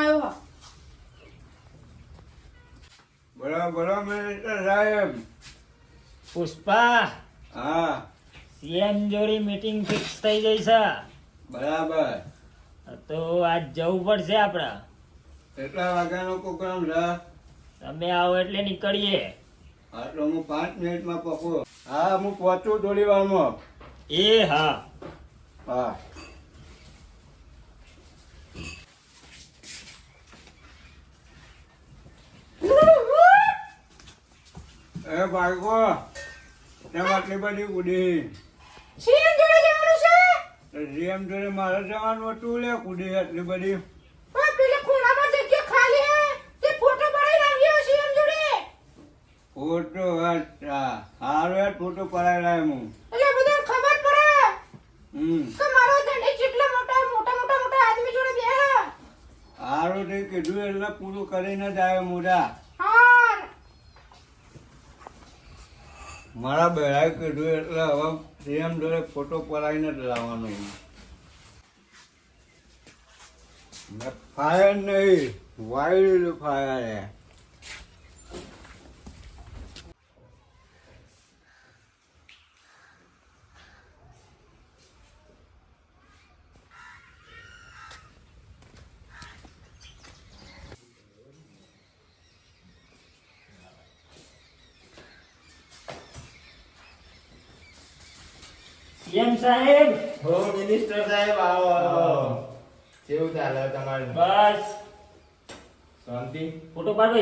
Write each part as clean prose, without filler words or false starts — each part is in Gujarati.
આવ્યો. બોલો બોલો મિનિસ્ટર સાહેબ. પુષ્પા, હા સીએમ જોડી મીટિંગ ફિક્સ થઈ ગઈ છે. બરાબર. તો આજ જવું પડશે આપડા. કેટલા વાગ્યાનો પ્રોગ્રામ છે? તમે આવો એટલે નીકળીએ. હા તો હું 5 મિનિટમાં પકું. હા હું પહોંચું થોડી વારમાં. એ હા. હા એ બાળકો કેમ આટલી બધી કુડી? સીએમ જોડે જવાનું છે. સીએમ જોડે મારે જવાનું હતું લે કુડી આટલી બધી. પણ પેલે ખૂણામાં જગ્યા ખાલી હે તે ફોટો પડાઈ લાવ્યો સીએમ જોડે. ફોટો અચ્છા હારો યાર ફોટો પડાઈ લાય હું. એટલે બધા ખબર પડે હમ કે મારો ધણી કેટલા મોટા આદમી જોડે બેહે. હારું તે કીધું એટલે પૂરું કરીને જ આવે મોઢા. હા મારા બેડાએ કીધું એટલે હવે સીએમ જોડે ફોટો પડાવીને જ લાવવાનો. ફાયર નહીં વાઇલ્ડ ફાયર હે. સીએમ સાહેબ, હો મિનિસ્ટર સાહેબ આવો આવો. કેવું ચાલે તમારું? બસ શાંતિ? ફોટો પાડો.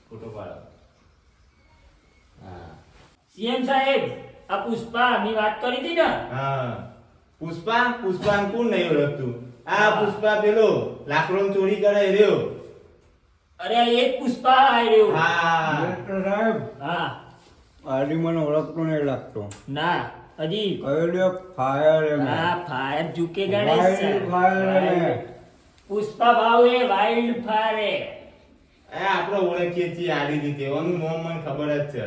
ફોટો પાડો. હા સીએમ સાહેબ, આ પુષ્પા ની વાત કરી હતી ને? હા પુષ્પા કોણ નહીં ઓળખતું? આ પુષ્પા પેલો લાકડો ચોરી કરે રહ્યો. અરે એ જ પુષ્પા આવ્યો. હા મિનિસ્ટર સાહેબ હા. આડી મને ઓળખતો નહીં લાગતો. ના હજી. કયો ફાયર એમ. હા, ફાયર ઝુકેગા વાઇલ્ડ નહીં. ફાયર હે. પુષ્પા ભાવ એ વાઇલ્ડ ફાયર હે. આપણે ઓળખીએ છીએ આડી રીતે. એનું નામ મને ખબર જ છે.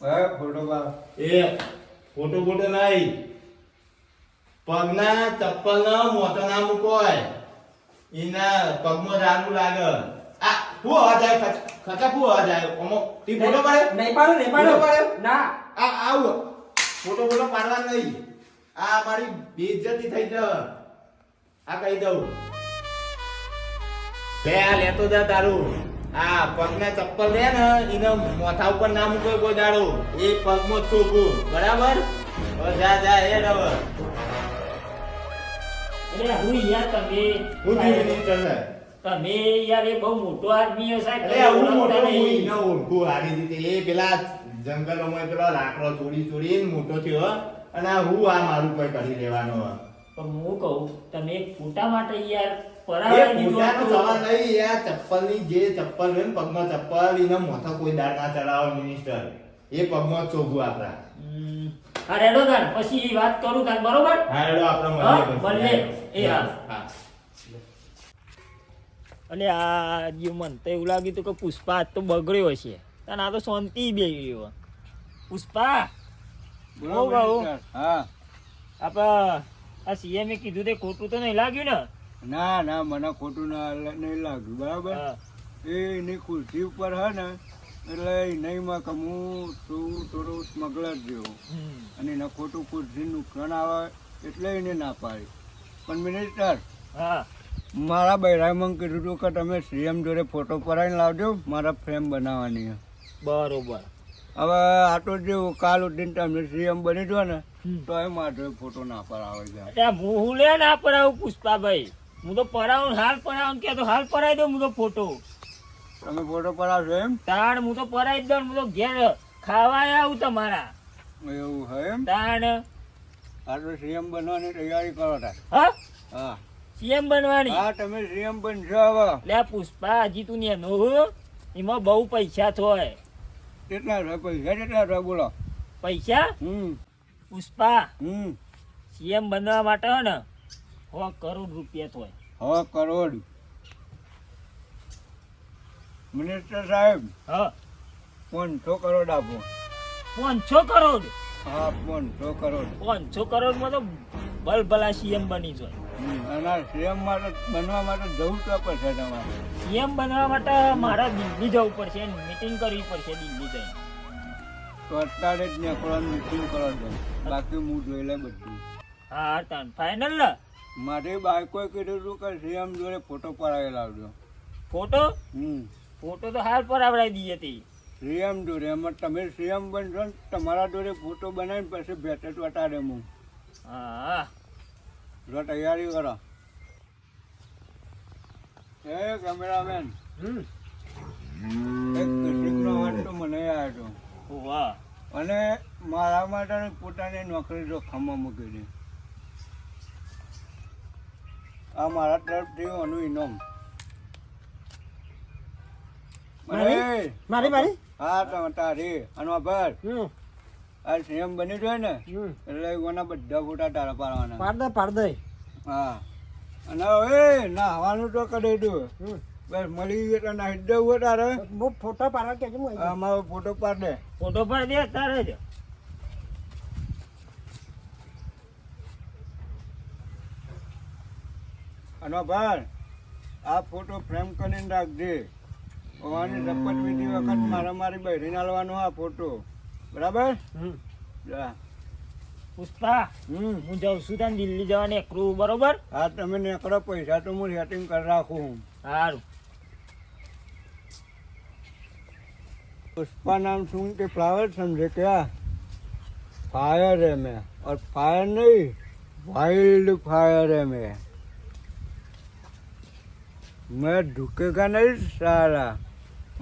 હે ફોટો પાડ. એ ફોટો નહીં, પગના ચપ્પલ ના મોટો ના મૂકોય. એના પગમાં જાડું લાગે. આ હું અવાજ આવે ખચા હું અવાજ આવે ઓમો તી ફોટો પાડે નહીં પાડો ફોટો પાડે? ના આ આવ ફોટો પાડવા નહીં. આ મારી બેઇજ્જતી થઈ જાય. આ કહી દઉં લે આ લેતો જા તારું. આ પગના ચપ્પલ લે ને એને મોથા ઉપર ના મૂકો કોઈ દાડો. એ પગમાં ચોખ્ખું બરાબર. હવે જા હેડ હવે. અરે હું યાર તમે હું મિનિસ્ટર છે. તમે યાર એ બહુ મોટો આદમી હો સાહેબ. અરે હું મોટો ઓળખતા હું નહીં. ન ઓળખું સારી રીતે. એ પેલા જંગલોમાં પેલા લાકડો ચોરી મોટો થયો અને આ હું આ મારું કોઈ કરી લેવાનો. પણ હું કહું તમે ફોટા માટે યાર એ પરાવા દીધું પૂજાનો હતું. સવાલ નહીં. આ ચપ્પલની જે ચપ્પલ હોય ને પગમાં ચપ્પલ એના મોથા કોઈ દાળ ના ચડાવો મિનિસ્ટર. એ પગમાં જ ચોખ્ખું આપડા. હા રેડો તાન પછી વાત કરું તાન બરોબર. હા રેડો આપણે હા, મળીએ પછી. મળીએ. એ હા. હા અને આ જે મન તો એવું લાગ્યું હતું કે પુષ્પા આજ તો બગડ્યો હશે. તાન આ તો શાંતિ બેસી રહ્યો. પુષ્પા બોલો હું કહું? મિનિસ્ટર. હા આપણા આ સીએમ એ કીધું તે ખોટું તો નહીં લાગ્યું ને? ના ના મને ખોટું નહીં લાગ્યું બરાબર. હા. એની ખુરશી ઉપર હે ને એટલે નહીંમાં કે હું થોડો સ્મગલર જેવો અને એના ખોટું ખુરશી નુકસાન આવે એટલે એને ના પાડી. પણ મિનિસ્ટર હા મારા બૈરાએ મને કીધું હતું કે તમે સીએમ જોડે ફોટો પડાવીને લાવજો મારા ફ્રેમ બનાવવાની છે. બરોબર. હવે આ તો જેવું કાલ ઉઠીને તમે સીએમ બની જો ને તો એ મારે ફોટો ના પડાવે છે. એટલે હું લે ના પડાવું પુષ્પાભાઈ. હું તો પડાવું હાલ પડાવું કે તો હાલ પડાવી દઉં હું તો ફોટો. તમે ફોટો પડાવશો એમ? તાણ હું તો પડાવી જ દઉં. હું તો ઘેર ખાવા આવું તમારા. એવું હે એમ? તાણ આ તો સીએમ બનવાની તૈયારી કરો તાર. હા હા સીએમ બનવાની. હા તમે સીએમ બનશો હવે. લે પુષ્પા હજી તું ને એમાં બહુ પૈસા થોય. કેટલા છે પૈસા? કેટલા છે બોલો? પૈસા પુષ્પા સીએમ બનવા માટે હે ને 100 કરોડ રૂપિયા થોય. 100 કરોડ? મિનિસ્ટર સાહેબ હા 500 કરોડ આપો. 500 કરોડ? હા 500 કરોડ. 500 કરોડ માં તો ભલભલા સીએમ બની જાય. અને સીએમ માટે બનવા માટે જવું તો પડશે તમારે. સીએમ બનવા માટે મારા દિલ્હી જવું પડશે, મીટિંગ કરવી પડશે દિલ્હી જઈને. તો અત્યારે જ નીકળવાનું મીટિંગ કરો છો, બાકી હું જોઈ લે બધું. હા તાન ફાઇનલ ને? મારી બાઈકોએ કીધું હતું કે સીએમ જોડે ફોટો પડાવી લાવજો. ફોટો ફોટો તો હાલ પર આવડાવી દઈએ તે. સીએમ જોડે, એમાં તમે સીએમ બનશો ને તમારા જોડે ફોટો બનાવીને પછી ભેટે વટાડે હું. હા જો તૈયારી કરો. એ કેમેરામેન, એક કશીકનો અવાજ તો મને આવ્યો હતો વાહ. અને મારા માટે પોતાની નોકરી જો ખમા મૂકી દે. આ મારા તરફથી આનું ઇનામ. મારી હા તારી અને ભર આ સીએમ બની જાય ને એટલે એના બધા ફોટા તારા પાડવાના. પાડ દે. હા અને હવે નાહવાનું તો કરી દઉં. બસ મળી ગયો તો નાહી દેવું તારે. બહુ ફોટો પાડવા કે અમારો ફોટો પાડ દે. ફોટો પાડ દે તારે જ. અને ભાઈ આ ફોટો ફ્રેમ કરીને રાખજે. ભગવાનની શપથ વિધિ વખત મારી બહેરીને આલવાનો આ ફોટો. બરાબર? જા. પુષ્પા હું જાઉં છું ત્યાં દિલ્હી જવાની એકલું, બરોબર? હા તમે નીકળો, પૈસા તો હું સેટિંગ કરી રાખું. સારું. पुष्पा नाम सुन के फ्लावर समझे क्या? फायर है मैं, और फायर नहीं वाइल्ड फायर है मैं झुकेगा नहीं सारा.